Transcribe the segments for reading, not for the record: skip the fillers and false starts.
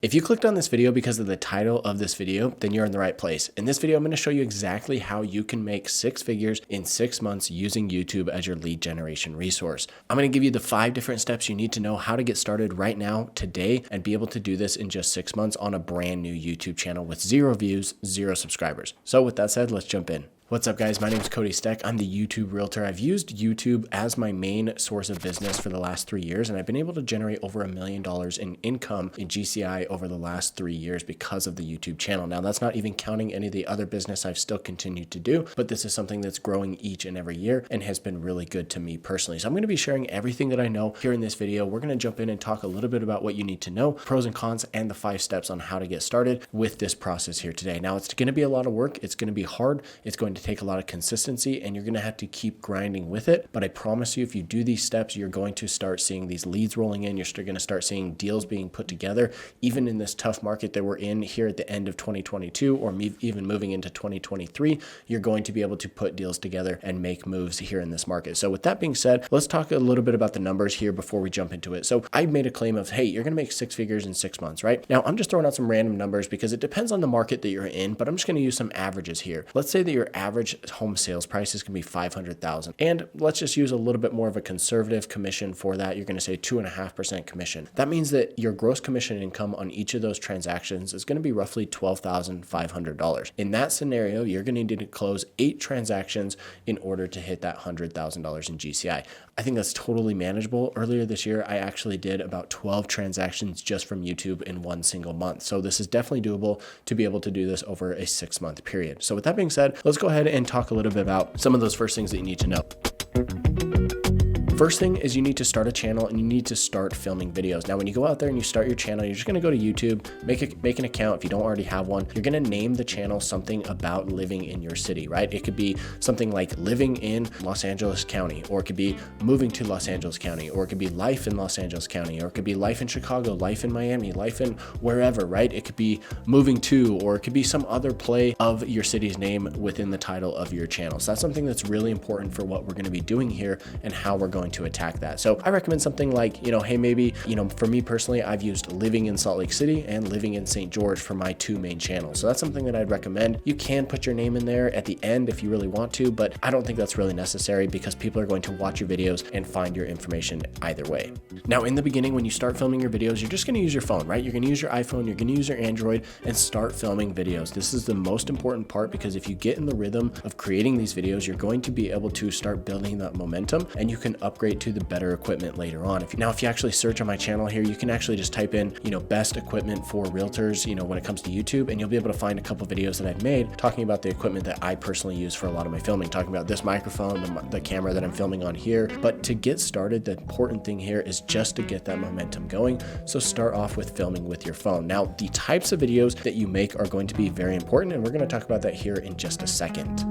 If you clicked on this video because of the title of this video, then you're in the right place. In this video, I'm going to show you exactly how you can make 6 figures in 6 months using YouTube as your lead generation resource. I'm going to give you the 5 different steps you need to know how to get started right now, today, and be able to do this in just 6 months on a brand new YouTube channel with 0 views, 0 subscribers. So with that said, let's jump in. What's up guys, my name is Cody. I'm the YouTube Realtor. I've used YouTube as my main source of business for the last 3 years, and I've been able to generate over $1 million in income in GCI over the last 3 years because of the YouTube channel. Now that's not even counting any of the other business I've still continued to do, but this is something that's growing each and every year and has been really good to me personally. So I'm going to be sharing everything that I know here in this video. We're going to jump in and talk a little bit about what you need to know, pros and cons, and the 5 steps on how to get started with this process here today. Now it's going to be a lot of work. It's going to be hard. It's going to take a lot of consistency, and you're going to have to keep grinding with it. But I promise you, if you do these steps, you're going to start seeing these leads rolling in. You're still going to start seeing deals being put together, even in this tough market that we're in here at the end of 2022, or even moving into 2023, you're going to be able to put deals together and make moves here in this market. So with that being said, let's talk a little bit about the numbers here before we jump into it. So I made a claim of, hey, you're going to make 6 figures in 6 months, right? Now I'm just throwing out some random numbers because it depends on the market that you're in, but I'm just going to use some averages here. Let's say that your average home sales price is going to be $500,000. And let's just use a little bit more of a conservative commission for that. You're going to say 2.5% commission. That means that your gross commission income on each of those transactions is going to be roughly $12,500. In that scenario, you're going to need to close 8 transactions in order to hit that $100,000 in GCI. I think that's totally manageable. Earlier this year, I actually did about 12 transactions just from YouTube in one single month. So this is definitely doable to be able to do this over a 6-month period. So with that being said, let's go ahead and talk a little bit about some of those first things that you need to know. First thing is you need to start a channel and you need to start filming videos. Now, when you go out there and you start your channel, you're just going to go to YouTube, make an account. If you don't already have one, you're going to name the channel something about living in your city, right? It could be something like living in Los Angeles County, or it could be moving to Los Angeles County, or it could be life in Los Angeles County, or it could be life in Chicago, life in Miami, life in wherever, right? It could be moving to, or it could be some other play of your city's name within the title of your channel. So that's something that's really important for what we're going to be doing here and how we're going to attack that. So I recommend something like, hey, maybe, for me personally, I've used living in Salt Lake City and living in St. George for my 2 main channels. So that's something that I'd recommend. You can put your name in there at the end if you really want to, but I don't think that's really necessary because people are going to watch your videos and find your information either way. Now, in the beginning, when you start filming your videos, you're just going to use your phone, right? You're going to use your iPhone, you're going to use your Android and start filming videos. This is the most important part because if you get in the rhythm of creating these videos, you're going to be able to start building that momentum and you can upgrade to the better equipment later on. If you actually search on my channel here, you can actually just type in, best equipment for realtors, when it comes to YouTube, and you'll be able to find a couple videos that I've made talking about the equipment that I personally use for a lot of my filming, talking about this microphone, the camera that I'm filming on here. But to get started, the important thing here is just to get that momentum going. So start off with filming with your phone. Now, the types of videos that you make are going to be very important, and we're going to talk about that here in just a second.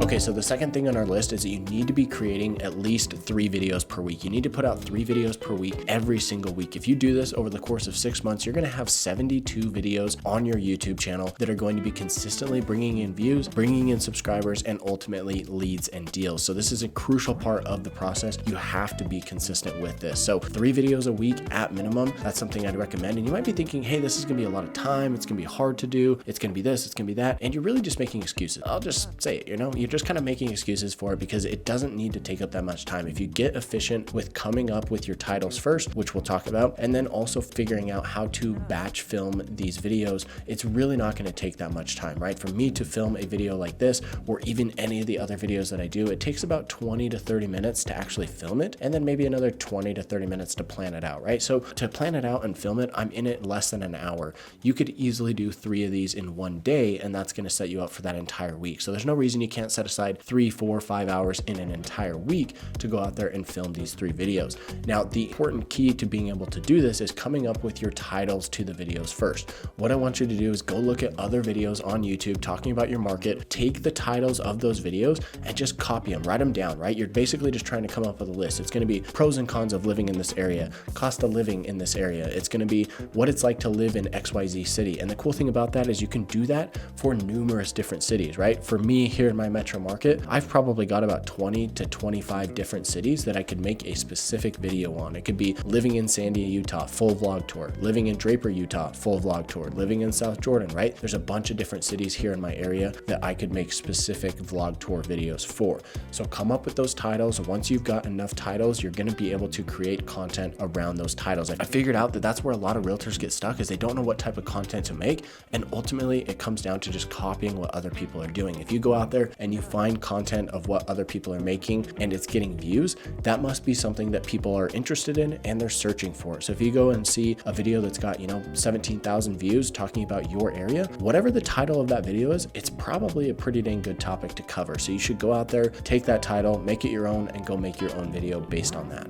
Okay, so the second thing on our list is that you need to be creating at least 3 videos per week. You need to put out 3 videos per week every single week. If you do this over the course of 6 months, you're going to have 72 videos on your YouTube channel that are going to be consistently bringing in views, bringing in subscribers, and ultimately leads and deals. So this is a crucial part of the process. You have to be consistent with this. So 3 videos a week at minimum, that's something I'd recommend. And you might be thinking, hey, this is going to be a lot of time. It's going to be hard to do. It's going to be this, it's going to be that. And you're really just making excuses. I'll just say it, you're just kind of making excuses for it because it doesn't need to take up that much time. If you get efficient with coming up with your titles first, which we'll talk about, and then also figuring out how to batch film these videos, it's really not going to take that much time, right? For me to film a video like this, or even any of the other videos that I do, it takes about 20 to 30 minutes to actually film it, and then maybe another 20 to 30 minutes to plan it out, right? So to plan it out and film it, I'm in it less than an hour. You could easily do 3 of these in one day, and that's going to set you up for that entire week. So there's no reason you can't set aside 3, 4, 5 hours in an entire week to go out there and film these 3 videos. Now, the important key to being able to do this is coming up with your titles to the videos first. What I want you to do is go look at other videos on YouTube talking about your market, take the titles of those videos and just copy them, write them down, right? You're basically just trying to come up with a list. It's going to be pros and cons of living in this area, cost of living in this area. It's going to be what it's like to live in XYZ city. And the cool thing about that is you can do that for numerous different cities, right? For me here in my metro metro market, I've probably got about 20 to 25 different cities that I could make a specific video on. It could be living in Sandia, Utah, full vlog tour, living in Draper, Utah, full vlog tour, living in South Jordan, right? There's a bunch of different cities here in my area that I could make specific vlog tour videos for. So come up with those titles. Once you've got enough titles, you're going to be able to create content around those titles. I figured out that that's where a lot of realtors get stuck, is they don't know what type of content to make. And ultimately it comes down to just copying what other people are doing. If you go out there and you find content of what other people are making and it's getting views, that must be something that people are interested in and they're searching for. So if you go and see a video that's got, 17,000 views talking about your area, whatever the title of that video is, it's probably a pretty dang good topic to cover. So you should go out there, take that title, make it your own, and go make your own video based on that.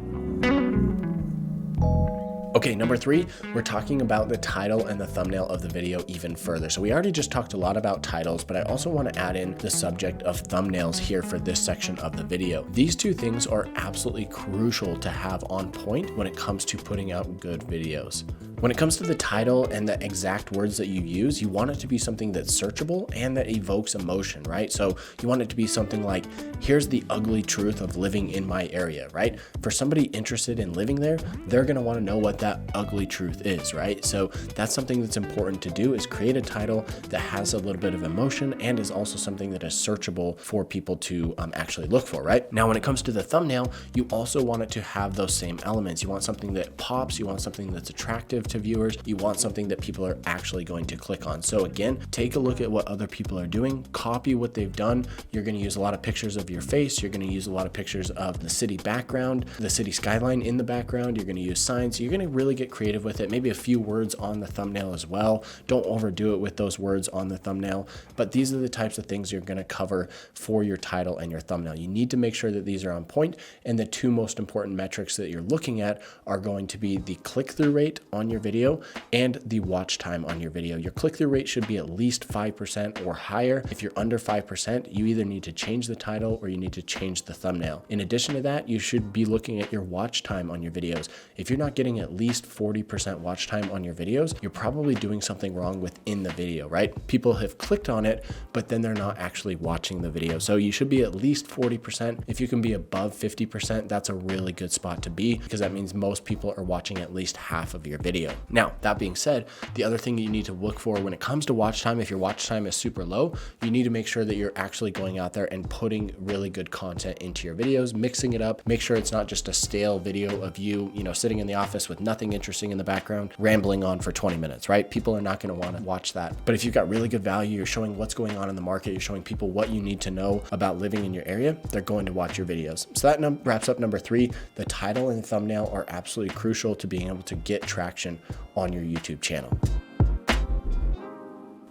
Okay, number 3, we're talking about the title and the thumbnail of the video even further. So we already just talked a lot about titles, but I also want to add in the subject of thumbnails here for this section of the video. These two things are absolutely crucial to have on point when it comes to putting out good videos. When it comes to the title and the exact words that you use, you want it to be something that's searchable and that evokes emotion, right? So you want it to be something like, here's the ugly truth of living in my area, right? For somebody interested in living there, they're going to want to know what that ugly truth is, right? So that's something that's important to do, is create a title that has a little bit of emotion and is also something that is searchable for people to actually look for, right? Now, when it comes to the thumbnail, you also want it to have those same elements. You want something that pops, you want something that's attractive to viewers, you want something that people are actually going to click on. So again, take a look at what other people are doing, copy what they've done. You're going to use a lot of pictures of your face. You're going to use a lot of pictures of the city background, the city skyline in the background. You're going to use signs. So you're going to really get creative with it. Maybe a few words on the thumbnail as well. Don't overdo it with those words on the thumbnail, but these are the types of things you're going to cover for your title and your thumbnail. You need to make sure that these are on point, and the two most important metrics that you're looking at are going to be the click-through rate on your video and the watch time on your video. Your click-through rate should be at least 5% or higher. If you're under 5%, you either need to change the title or you need to change the thumbnail. In addition to that, you should be looking at your watch time on your videos. If you're not getting at least 40% watch time on your videos, you're probably doing something wrong within the video, right? People have clicked on it, but then they're not actually watching the video. So you should be at least 40%. If you can be above 50%, that's a really good spot to be, because that means most people are watching at least half of your video. Now, that being said, the other thing you need to look for when it comes to watch time, if your watch time is super low, you need to make sure that you're actually going out there and putting really good content into your videos, mixing it up. Make sure it's not just a stale video of you, sitting in the office with nothing interesting in the background, rambling on for 20 minutes, right? People are not going to want to watch that. But if you've got really good value, you're showing what's going on in the market, you're showing people what you need to know about living in your area, they're going to watch your videos. So that wraps up number 3. The title and thumbnail are absolutely crucial to being able to get traction on your YouTube channel.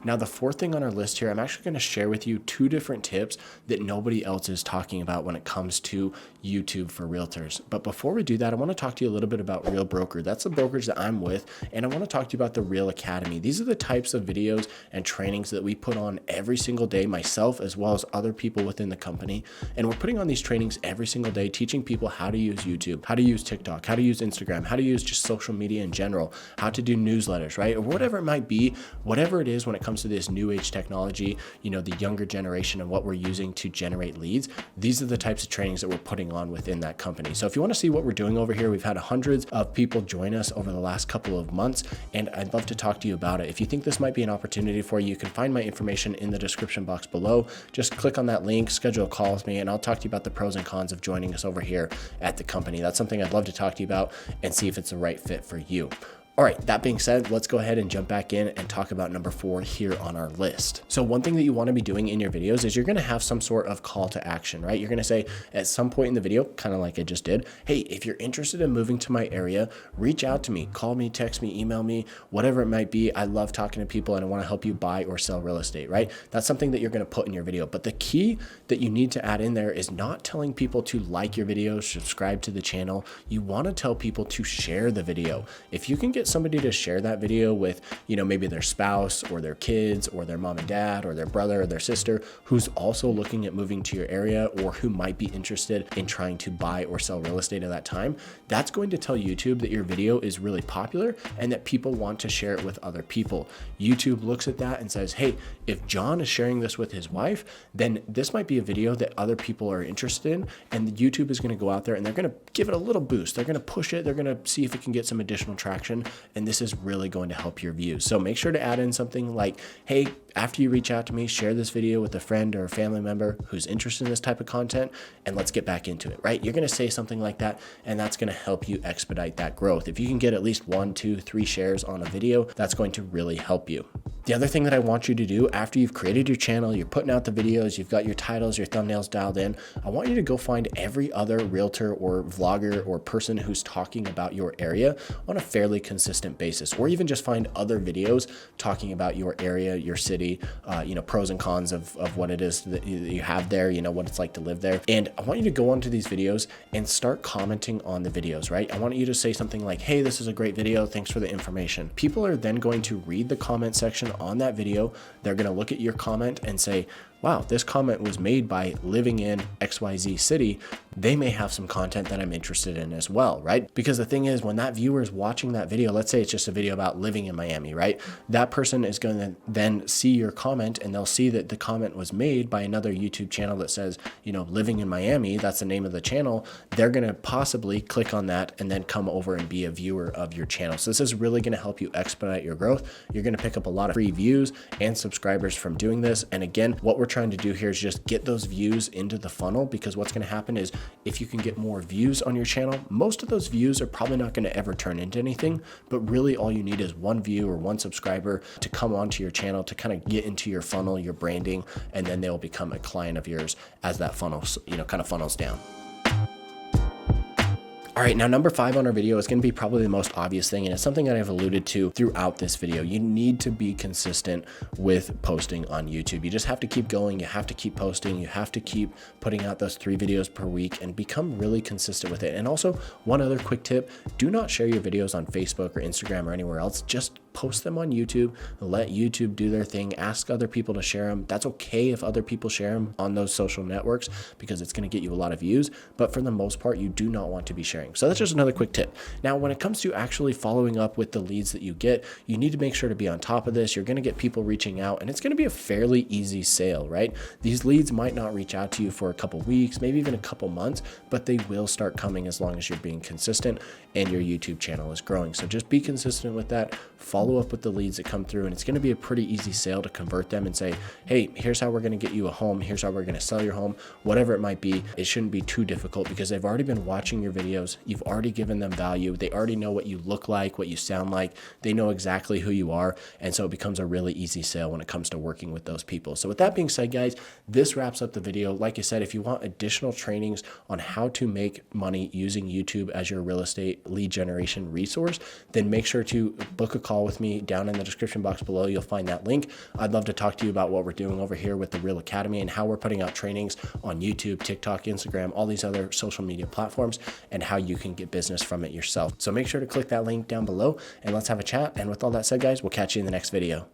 Now, the fourth thing on our list here, I'm actually going to share with you 2 different tips that nobody else is talking about when it comes to YouTube for realtors. But before we do that, I want to talk to you a little bit about Real Broker. That's the brokerage that I'm with, and I want to talk to you about the Real Academy. These are the types of videos and trainings that we put on every single day, myself as well as other people within the company. And we're putting on these trainings every single day, teaching people how to use YouTube, how to use TikTok, how to use Instagram, how to use just social media in general, how to do newsletters, right? Or whatever it might be, whatever it is when it comes to this new age technology, the younger generation and what we're using to generate leads. These are the types of trainings that we're putting on within that company. So if you want to see what we're doing over here, we've had hundreds of people join us over the last couple of months, and I'd love to talk to you about it. If you think this might be an opportunity for you, you can find my information in the description box below. Just click on that link, schedule a call with me, and I'll talk to you about the pros and cons of joining us over here at the company. That's something I'd love to talk to you about and see if it's the right fit for you. All right, that being said, let's go ahead and jump back in and talk about number 4 here on our list. So one thing that you want to be doing in your videos is you're going to have some sort of call to action, right? You're going to say at some point in the video, kind of like I just did, hey, if you're interested in moving to my area, reach out to me, call me, text me, email me, whatever it might be. I love talking to people and I want to help you buy or sell real estate, right? That's something that you're going to put in your video. But the key that you need to add in there is not telling people to like your videos, subscribe to the channel. You want to tell people to share the video. If you can get somebody to share that video with, maybe their spouse or their kids or their mom and dad or their brother or their sister who's also looking at moving to your area or who might be interested in trying to buy or sell real estate at that time, that's going to tell YouTube that your video is really popular and that people want to share it with other people. YouTube looks at that and says, hey, if John is sharing this with his wife, then this might be a video that other people are interested in, and YouTube is going to go out there and they're going to give it a little boost. They're going to push it. They're going to see if it can get some additional traction, and this is really going to help your views. So make sure to add in something like, hey, after you reach out to me, share this video with a friend or a family member who's interested in this type of content, and let's get back into it, right? You're going to say something like that, and that's going to help you expedite that growth. If you can get at least 1, 2, 3 shares on a video, that's going to really help you. The other thing that I want you to do after you've created your channel, you're putting out the videos, you've got your titles, your thumbnails dialed in, I want you to go find every other realtor or vlogger or person who's talking about your area on a fairly consistent basis, or even just find other videos talking about your area, your city, pros and cons of what it is that you have there, what it's like to live there. And I want you to go onto these videos and start commenting on the videos, right? I want you to say something like, hey, this is a great video. Thanks for the information. People are then going to read the comment section on that video. They're going to look at your comment and say, wow, this comment was made by living in XYZ city. They may have some content that I'm interested in as well, right? Because the thing is, when that viewer is watching that video, let's say it's just a video about living in Miami, right? That person is going to then see your comment, and they'll see that the comment was made by another YouTube channel that says, living in Miami, that's the name of the channel. They're going to possibly click on that and then come over and be a viewer of your channel. So this is really going to help you expedite your growth. You're going to pick up a lot of free views and subscribers from doing this. And again, what we're trying to do here is just get those views into the funnel, because what's going to happen is if you can get more views on your channel, most of those views are probably not going to ever turn into anything, but really all you need is 1 view or 1 subscriber to come onto your channel to kind of get into your funnel, your branding, and then they'll become a client of yours as that funnel, kind of funnels down. All right, now number 5 on our video is going to be probably the most obvious thing, and it's something that I've alluded to throughout this video. You need to be consistent with posting on YouTube. You just have to keep going. You have to keep posting. You have to keep putting out those 3 videos per week and become really consistent with it. And also, one other quick tip, do not share your videos on Facebook or Instagram or anywhere else. Just post them on YouTube, let YouTube do their thing, ask other people to share them. That's okay if other people share them on those social networks, because it's going to get you a lot of views, but for the most part, you do not want to be sharing. So that's just another quick tip. Now, when it comes to actually following up with the leads that you get, you need to make sure to be on top of this. You're going to get people reaching out, and it's going to be a fairly easy sale, right? These leads might not reach out to you for a couple weeks, maybe even a couple months, but they will start coming as long as you're being consistent and your YouTube channel is growing. So just be consistent with that. Follow up with the leads that come through, and it's going to be a pretty easy sale to convert them and say, hey, here's how we're going to get you a home. Here's how we're going to sell your home, whatever it might be. It shouldn't be too difficult because they've already been watching your videos. You've already given them value. They already know what you look like, what you sound like. They know exactly who you are. And so it becomes a really easy sale when it comes to working with those people. So with that being said, guys, this wraps up the video. Like I said, if you want additional trainings on how to make money using YouTube as your real estate lead generation resource, then make sure to book a call with me down in the description box below. You'll find that link. I'd love to talk to you about what we're doing over here with the Real Academy and how we're putting out trainings on YouTube, TikTok, Instagram, all these other social media platforms, and how you can get business from it yourself. So make sure to click that link down below and let's have a chat. And with all that said, guys, we'll catch you in the next video.